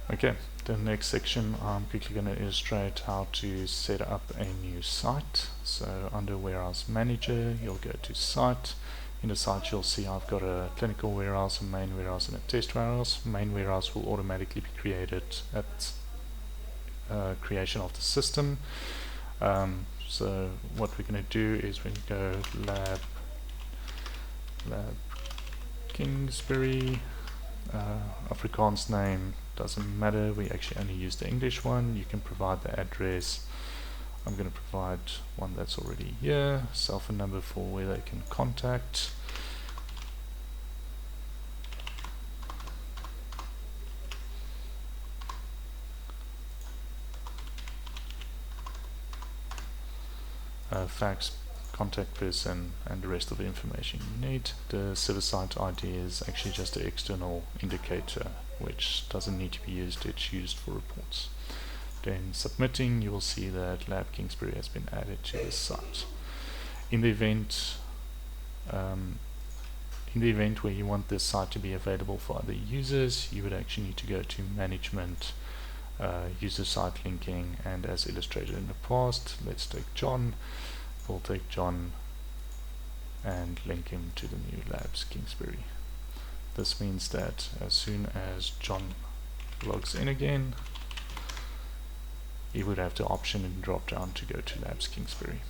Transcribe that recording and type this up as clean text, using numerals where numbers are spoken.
Okay, the next section I'm quickly going to illustrate how to set up a new site. So under Warehouse Manager, you'll go to Site. In the site you'll see I've got a clinical warehouse, a main warehouse and a test warehouse. Main warehouse will automatically be created at creation of the system. So what we're going to do is when you go lab Kingsbury, Afrikaans name doesn't matter, we actually only use the English one. You can provide the address. I'm going to provide one that's already here, cell phone number for where they can contact. Fax, contact person, and the rest of the information you need. The server site ID is actually just an external indicator which doesn't need to be used, it's used for reports. Then submitting, you will see that Lab Kingsbury has been added to the site. In the event where you want this site to be available for other users, you would actually need to go to Management, User Site Linking, and as illustrated in the past, let's take John. We'll take John and link him to the new Labs Kingsbury. This means that as soon as John logs in again, he would have the option in drop down to go to Labs Kingsbury.